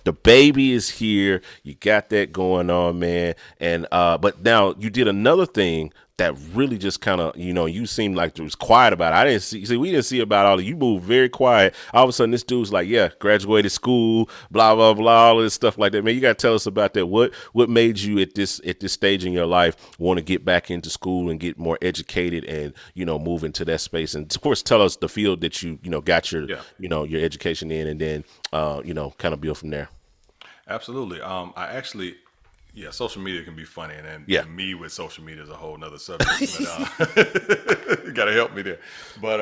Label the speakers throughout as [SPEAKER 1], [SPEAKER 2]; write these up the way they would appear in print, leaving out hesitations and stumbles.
[SPEAKER 1] the baby is here. You got that going on, man. And but now you did another thing that really just kind of, you seemed like it was quiet about it. I didn't see, we didn't see about all of you moved very quiet. All of a sudden this dude's like, yeah, graduated school, blah, blah, blah, all this stuff like that. Man, you got to tell us about that. What made you at this stage in your life want to get back into school and get more educated and, move into that space? And of course, tell us the field that got your,
[SPEAKER 2] Yeah,
[SPEAKER 1] your education in, and then, kind of build from there.
[SPEAKER 2] absolutely. I actually, yeah, social media can be funny,
[SPEAKER 1] Yeah.
[SPEAKER 2] and me with social media is a whole nother subject. But you gotta help me there. But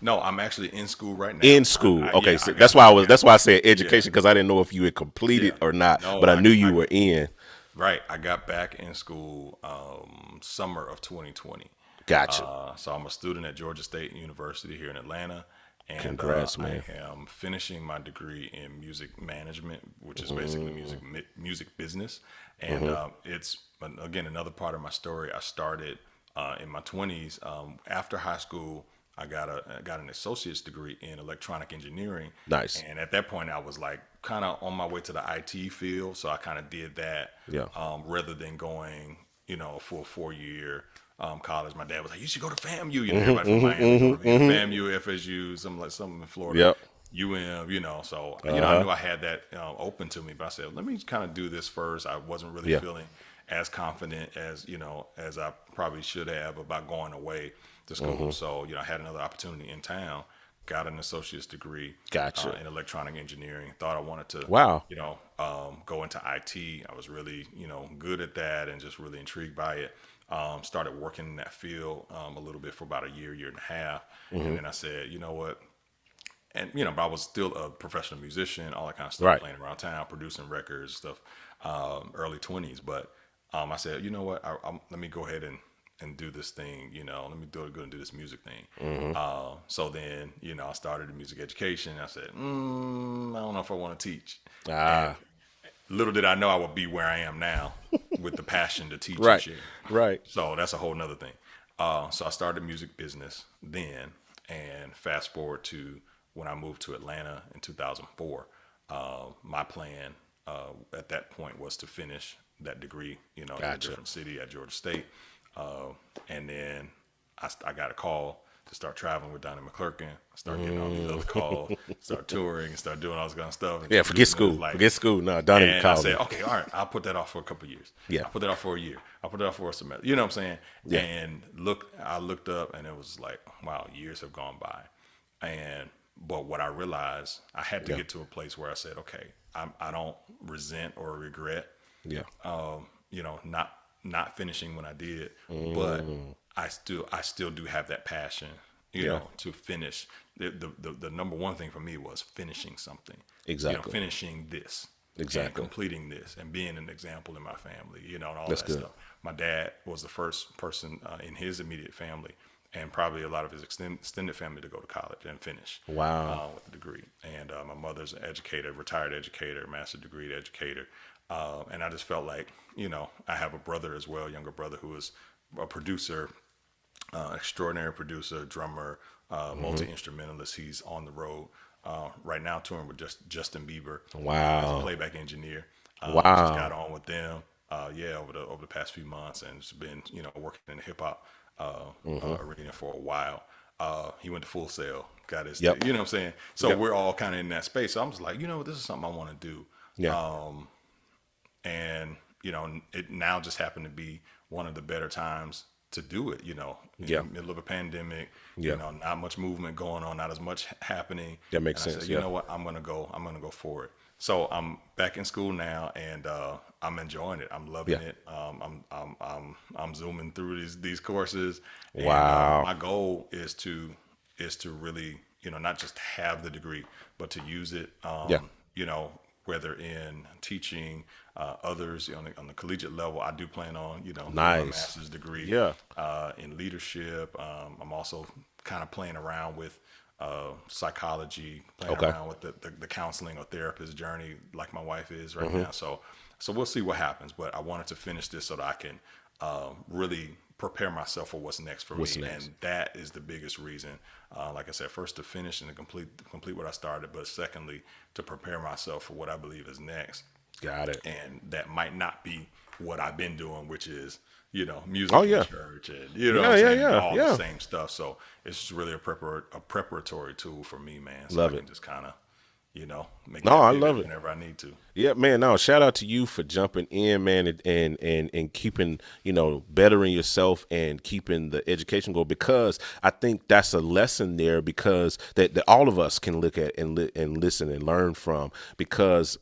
[SPEAKER 2] no, I'm actually in school right
[SPEAKER 1] In
[SPEAKER 2] now.
[SPEAKER 1] school. Okay.
[SPEAKER 2] Yeah,
[SPEAKER 1] So that's why I said
[SPEAKER 2] yeah,
[SPEAKER 1] education, because I didn't know if you had completed
[SPEAKER 2] yeah.
[SPEAKER 1] or not,
[SPEAKER 2] No,
[SPEAKER 1] but I knew you were in.
[SPEAKER 2] right. I got back in school summer of 2020.
[SPEAKER 1] Gotcha.
[SPEAKER 2] So I'm a student at Georgia State University here in Atlanta, and
[SPEAKER 1] Congrats,
[SPEAKER 2] I
[SPEAKER 1] man.
[SPEAKER 2] am finishing my degree in music management, which is basically music business. And it's again another part of my story. I started in my 20s. After high school, I got an associate's degree in electronic engineering,
[SPEAKER 1] Nice.
[SPEAKER 2] and at that point, I was like kind of on my way to the IT field. So I kind of did that
[SPEAKER 1] Yeah.
[SPEAKER 2] rather than going, for a 4 year college. My dad was like, "You should go to FAMU." Everybody from Miami go to FAMU, FSU, something in Florida,
[SPEAKER 1] Yep.
[SPEAKER 2] UM. So I
[SPEAKER 1] Uh-huh.
[SPEAKER 2] knew I had that open to me, but I said, "Let me kind of do this first." I wasn't really
[SPEAKER 1] Yeah.
[SPEAKER 2] feeling as confident as as I probably should have about going away to school. So I had another opportunity in town. Got an associate's degree
[SPEAKER 1] Gotcha.
[SPEAKER 2] in electronic engineering. Thought I wanted to,
[SPEAKER 1] Wow.
[SPEAKER 2] go into IT. I was really, good at that and just really intrigued by it. Started working in that field a little bit for about a year, year and a half. And then I said, you know what? And, but I was still a professional musician, all that kind of stuff,
[SPEAKER 1] Right.
[SPEAKER 2] playing around town, producing records, stuff, early 20s. But I said, you know what? Let me go ahead and do this thing, let me go and do this music thing. So then, I started in music education. I said, I don't know if I want to teach. And
[SPEAKER 1] Ah.
[SPEAKER 2] little did I know I would be where I am now with the passion to teach and
[SPEAKER 1] Right.
[SPEAKER 2] share.
[SPEAKER 1] Right.
[SPEAKER 2] So that's a whole nother thing. So I started music business then, and fast forward to when I moved to Atlanta in 2004. My plan at that point was to finish that degree, in a
[SPEAKER 1] Gotcha.
[SPEAKER 2] different city at Georgia State, and then I got a call to start traveling with Donnie McClurkin. Start getting all these other calls, start touring, and start doing all this kind of stuff,
[SPEAKER 1] Yeah. Forget
[SPEAKER 2] introducing it as
[SPEAKER 1] school.
[SPEAKER 2] like.
[SPEAKER 1] Forget school. No, don't even
[SPEAKER 2] And I
[SPEAKER 1] call
[SPEAKER 2] said,
[SPEAKER 1] me.
[SPEAKER 2] okay, all right, I'll put that off for a couple of years.
[SPEAKER 1] Yeah.
[SPEAKER 2] I'll put that off for a year. I'll put it off for a semester. You know what I'm saying?
[SPEAKER 1] Yeah.
[SPEAKER 2] And I looked up and it was like, wow, years have gone by. And, but what I realized, I had to
[SPEAKER 1] Yeah.
[SPEAKER 2] get to a place where I said, okay, I don't resent or regret,
[SPEAKER 1] Yeah.
[SPEAKER 2] not finishing when I did, but I still do have that passion,
[SPEAKER 1] Yeah.
[SPEAKER 2] to finish. The number one thing for me was finishing something,
[SPEAKER 1] Exactly.
[SPEAKER 2] finishing this and
[SPEAKER 1] Exactly.
[SPEAKER 2] completing this and being an example in my family, and all
[SPEAKER 1] That's
[SPEAKER 2] that
[SPEAKER 1] good.
[SPEAKER 2] stuff. My dad was the first person in his immediate family and probably a lot of his extended family to go to college and finish
[SPEAKER 1] Wow.
[SPEAKER 2] with a degree. And my mother's an educator, retired educator, master degree educator. And I just felt like, I have a brother as well, younger brother, who is a producer, extraordinary producer, drummer, multi instrumentalist. He's on the road right now touring with Justin Bieber as a
[SPEAKER 1] Wow.
[SPEAKER 2] playback engineer. Just got
[SPEAKER 1] Wow.
[SPEAKER 2] on with them, over the past few months, and it's been working in the hip hop arena for a while. He went to Full Sail, got his thing,
[SPEAKER 1] Yep.
[SPEAKER 2] you know what I'm saying? So
[SPEAKER 1] Yep.
[SPEAKER 2] we're all kind of in that space. So I'm just like, this is something I want to do.
[SPEAKER 1] Yeah.
[SPEAKER 2] And it now just happened to be one of the better times to do it, in
[SPEAKER 1] Yeah.
[SPEAKER 2] the middle of a pandemic,
[SPEAKER 1] Yeah.
[SPEAKER 2] not much movement going on, not as much happening.
[SPEAKER 1] That makes
[SPEAKER 2] And I said,
[SPEAKER 1] sense.
[SPEAKER 2] you
[SPEAKER 1] Yeah.
[SPEAKER 2] know what, I'm gonna go for it. So I'm back in school now, and I'm enjoying it. I'm loving
[SPEAKER 1] Yeah.
[SPEAKER 2] it. I'm zooming through these courses, and
[SPEAKER 1] Wow.
[SPEAKER 2] my goal is to really, not just have the degree, but to use it,
[SPEAKER 1] Yeah.
[SPEAKER 2] whether in teaching others on the collegiate level. I do plan on, getting my
[SPEAKER 1] Nice.
[SPEAKER 2] master's degree
[SPEAKER 1] Yeah.
[SPEAKER 2] in leadership. I'm also kind of playing around with psychology, playing
[SPEAKER 1] Okay.
[SPEAKER 2] around with the counseling or therapist journey, like my wife is right now. So we'll see what happens. But I wanted to finish this so that I can really prepare myself for what's next for
[SPEAKER 1] What's
[SPEAKER 2] me,
[SPEAKER 1] next?
[SPEAKER 2] and that is the biggest reason. Like I said, first to finish and to complete what I started, but secondly to prepare myself for what I believe is next,
[SPEAKER 1] Got it.
[SPEAKER 2] and that might not be what I've been doing, which is
[SPEAKER 1] Oh
[SPEAKER 2] music in
[SPEAKER 1] yeah.
[SPEAKER 2] church and what
[SPEAKER 1] Yeah,
[SPEAKER 2] I'm
[SPEAKER 1] yeah,
[SPEAKER 2] saying,
[SPEAKER 1] yeah,
[SPEAKER 2] all the
[SPEAKER 1] yeah.
[SPEAKER 2] same stuff. So it's just really a preparatory tool for me, man. So I
[SPEAKER 1] Love it.
[SPEAKER 2] can just kind of make
[SPEAKER 1] No,
[SPEAKER 2] that
[SPEAKER 1] I
[SPEAKER 2] pivot
[SPEAKER 1] love it.
[SPEAKER 2] whenever I need to.
[SPEAKER 1] Yeah, man. No, shout out to you for jumping in, man, and keeping bettering yourself and keeping the education goal, because I think that's a lesson there, because that all of us can look at and listen and learn from, because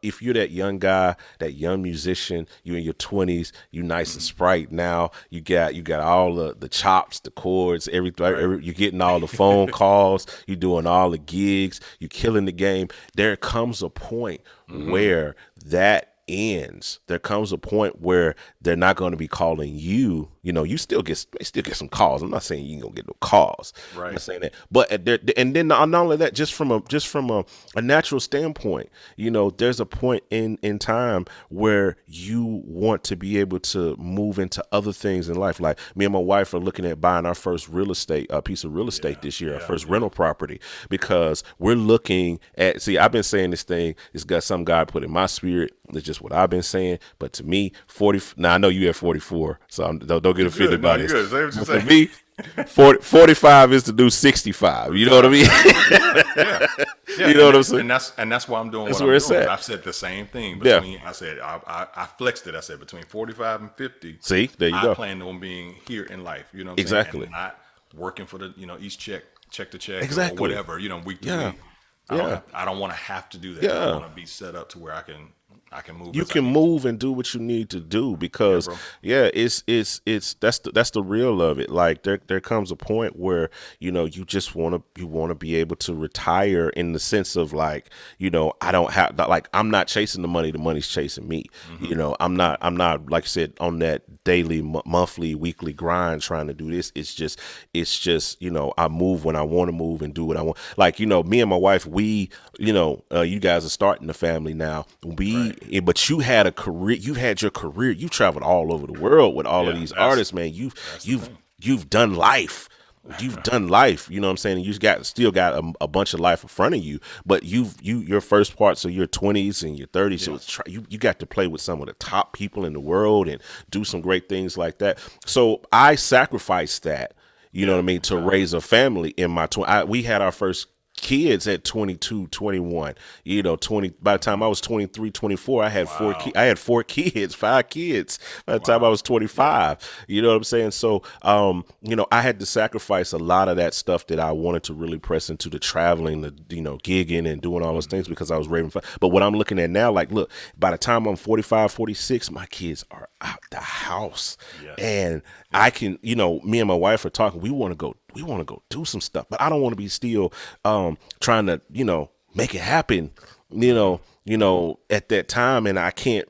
[SPEAKER 1] if you're that young guy, that young musician, you in your 20s, you nice and sprite now, you got all the chops, the chords,
[SPEAKER 2] Right.
[SPEAKER 1] you're getting all the phone calls, you're doing all the gigs, you're killing the game. There comes a point where that ends. There comes a point where they're not going to be calling you. You still get some calls. I'm not saying you ain't gonna get no calls. I'm
[SPEAKER 2] Right.
[SPEAKER 1] not saying that. But and then not only that, just from a natural standpoint, there's a point in time where you want to be able to move into other things in life. Like me and my wife are looking at buying our first piece of real
[SPEAKER 2] Yeah.
[SPEAKER 1] estate this year, our
[SPEAKER 2] Yeah.
[SPEAKER 1] first
[SPEAKER 2] Yeah.
[SPEAKER 1] rental property, because we're looking at. See, I've been saying this thing. It's got some guy put in my spirit. It's just what I've been saying. But to me, 40. Now I know you at 44, so don't get
[SPEAKER 2] You
[SPEAKER 1] offended
[SPEAKER 2] good? No,
[SPEAKER 1] by
[SPEAKER 2] you
[SPEAKER 1] this.
[SPEAKER 2] good. Say what you
[SPEAKER 1] But for
[SPEAKER 2] say.
[SPEAKER 1] me, 45 is to do 65. You know what I mean?
[SPEAKER 2] Yeah, yeah, yeah.
[SPEAKER 1] You know what I'm saying?
[SPEAKER 2] And that's why I'm doing
[SPEAKER 1] That's
[SPEAKER 2] what
[SPEAKER 1] where
[SPEAKER 2] I'm
[SPEAKER 1] it's
[SPEAKER 2] doing.
[SPEAKER 1] at.
[SPEAKER 2] I've said the same thing
[SPEAKER 1] Yeah.
[SPEAKER 2] between. I said I flexed it. I said between 45 and 50.
[SPEAKER 1] See, there you
[SPEAKER 2] I
[SPEAKER 1] go.
[SPEAKER 2] plan on being here in life. You know what I'm saying?
[SPEAKER 1] Exactly.
[SPEAKER 2] And not working for the each check to check or
[SPEAKER 1] Exactly.
[SPEAKER 2] whatever. Week to
[SPEAKER 1] Yeah.
[SPEAKER 2] week.
[SPEAKER 1] Yeah.
[SPEAKER 2] I don't want to have to do that. I
[SPEAKER 1] Yeah.
[SPEAKER 2] want to be set up to where I can move
[SPEAKER 1] You
[SPEAKER 2] as I
[SPEAKER 1] can
[SPEAKER 2] need to.
[SPEAKER 1] move and do what you need to do,
[SPEAKER 2] Yeah,
[SPEAKER 1] because
[SPEAKER 2] bro.
[SPEAKER 1] it's that's the real of it. Like there comes a point where you just want to be able to retire, in the sense of, like, I don't have, like, I'm not chasing the money's chasing me. I'm not like I said, on that daily, monthly, weekly grind trying to do this. It's just I move when I want to move and do what I want. Like, me and my wife, we you guys are starting the family now.
[SPEAKER 2] Right.
[SPEAKER 1] But you had a career. You had your career. You traveled all over the world with all of
[SPEAKER 2] Yeah.
[SPEAKER 1] these
[SPEAKER 2] That's
[SPEAKER 1] artists, man. You've
[SPEAKER 2] that's the
[SPEAKER 1] you've
[SPEAKER 2] thing.
[SPEAKER 1] you've done life. You've done life. You know what I'm saying? And you still got a bunch of life in front of you. But your first parts of your 20s and your 30s. So
[SPEAKER 2] Yeah.
[SPEAKER 1] you got to play with some of the top people in the world and do some great things like that. So I sacrificed that. You know
[SPEAKER 2] Yeah.
[SPEAKER 1] what I mean? To
[SPEAKER 2] Exactly.
[SPEAKER 1] raise a family in my 20s. We had our first kids at 22, 21. 20 by the time I was 23, 24,
[SPEAKER 2] Wow.
[SPEAKER 1] I had four kids, five kids by the time I
[SPEAKER 2] Wow.
[SPEAKER 1] was
[SPEAKER 2] Yeah.
[SPEAKER 1] 25. You know what I'm saying? So I had to sacrifice a lot of that stuff that I wanted to really press into, the traveling, the gigging and doing all those things, because I was raving. But what I'm looking at now, like, look, by the time I'm 45, 46, my kids are out the house.
[SPEAKER 2] Yes.
[SPEAKER 1] And I can, me and my wife are talking, we want to go do some stuff, but I don't want to be still trying to, make it happen, at that time. And I can't,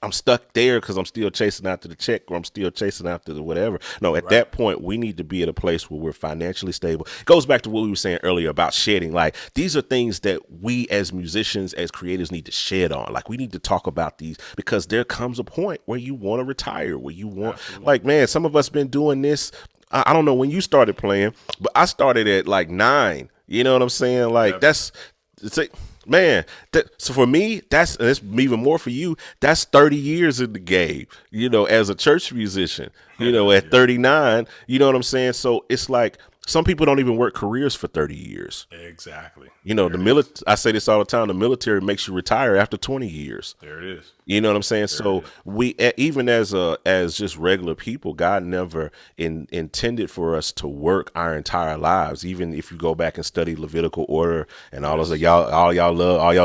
[SPEAKER 1] I'm stuck there because I'm still chasing after the check, or I'm still chasing after the whatever. No, at
[SPEAKER 2] Right.
[SPEAKER 1] that point, we need to be at a place where we're financially stable. It goes back to what we were saying earlier about shedding. Like, these are things that we as musicians, as creators, need to shed on. Like, we need to talk about these, because there comes a point where you want to retire, where you want,
[SPEAKER 2] Absolutely.
[SPEAKER 1] like, man, some of us been doing this. I don't know when you started playing, but I started at like 9. You know what I'm saying? Like,
[SPEAKER 2] Yeah.
[SPEAKER 1] it's like, man, so for me, that's even more for you. That's 30 years in the game, as a church musician, at
[SPEAKER 2] Yeah.
[SPEAKER 1] 39, you know what I'm saying? So it's like, some people don't even work careers for 30 years.
[SPEAKER 2] Exactly.
[SPEAKER 1] The
[SPEAKER 2] There it is.
[SPEAKER 1] I say this all the time, the military makes you retire after 20 years.
[SPEAKER 2] There it is.
[SPEAKER 1] You know what I'm saying?
[SPEAKER 2] There it
[SPEAKER 1] So
[SPEAKER 2] is.
[SPEAKER 1] even as just regular people, God never intended for us to work our entire lives. Even if you go back and study Levitical order and all those,
[SPEAKER 2] Yes.
[SPEAKER 1] all y'all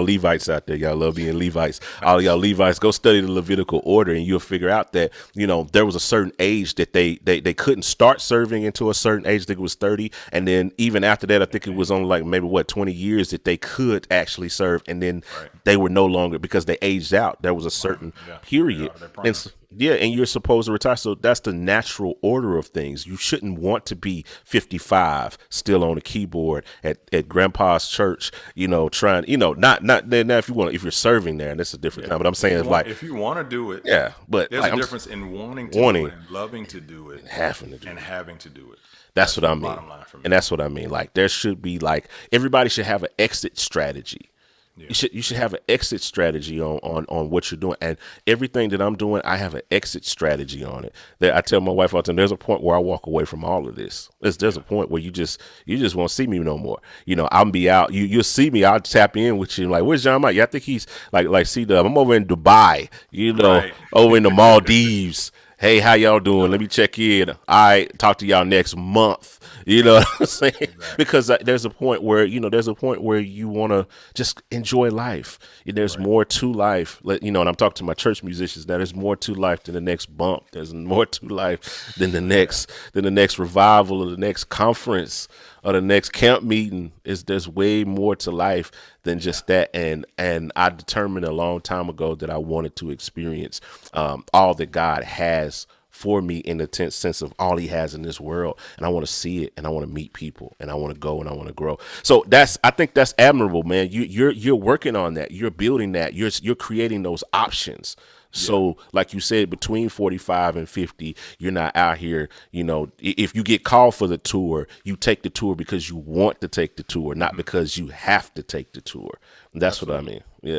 [SPEAKER 1] Levites out there, y'all love being Levites. All y'all Levites, go study the Levitical order, and you'll figure out that there was a certain age that they couldn't start serving until a certain age. I think it was 30, and then even after that, I think it was only like maybe 20 years that they could actually serve, and then
[SPEAKER 2] Right.
[SPEAKER 1] they were no longer, because they aged out. There was a
[SPEAKER 2] prime.
[SPEAKER 1] certain
[SPEAKER 2] Yeah, they
[SPEAKER 1] period.
[SPEAKER 2] are. They're
[SPEAKER 1] And
[SPEAKER 2] prime.
[SPEAKER 1] yeah, and you're supposed to retire. So that's the natural order of things. You shouldn't want to be 55 still on the keyboard at grandpa's church, trying, not now if you want, if you're serving there, and that's a different
[SPEAKER 2] Yeah.
[SPEAKER 1] time. But I'm saying it's like,
[SPEAKER 2] If you want to do it,
[SPEAKER 1] yeah, but
[SPEAKER 2] there's
[SPEAKER 1] like
[SPEAKER 2] a
[SPEAKER 1] I'm
[SPEAKER 2] difference in wanting to do
[SPEAKER 1] wanting
[SPEAKER 2] it and loving to do it
[SPEAKER 1] and having to do
[SPEAKER 2] and
[SPEAKER 1] it.
[SPEAKER 2] having to do it.
[SPEAKER 1] That's
[SPEAKER 2] That's
[SPEAKER 1] what I
[SPEAKER 2] the
[SPEAKER 1] mean.
[SPEAKER 2] bottom line for me.
[SPEAKER 1] And that's what I mean. Like there should be like everybody should have an exit strategy.
[SPEAKER 2] Yeah.
[SPEAKER 1] You should have an exit strategy on what you're doing. And everything that I'm doing, I have an exit strategy on it. That I tell my wife all the time, there's a point where I walk away from all of this. There's a point where you just won't see me no more. I'll be out. You'll see me, I'll tap in with you. Like, where's John Mike? Yeah, I think he's like C-Dub. I'm over in Dubai,
[SPEAKER 2] Right.
[SPEAKER 1] over in the Maldives. Hey, how y'all doing? Let me check in. I talk to y'all next month. You know what I'm saying?
[SPEAKER 2] Exactly.
[SPEAKER 1] Because there's a point where you want to just enjoy life. There's
[SPEAKER 2] Right.
[SPEAKER 1] more to life. And I'm talking to my church musicians now. There's more to life than the next bump. There's more to life than the next revival or the next conference or the next camp meeting. There's way more to life than just that. And I determined a long time ago that I wanted to experience all that God has for me in the sense of all he has in this world. And I want to see it, and I want to meet people, and I want to go, and I want to grow. So I think that's admirable, man. You're working on that. You're building that. You're creating those options.
[SPEAKER 2] Yeah.
[SPEAKER 1] So like you said, between 45 and 50, you're not out here, if you get called for the tour, you take the tour because you want to take the tour, not because you have to take the tour. And that's what I
[SPEAKER 2] Absolutely.
[SPEAKER 1] mean. Yeah.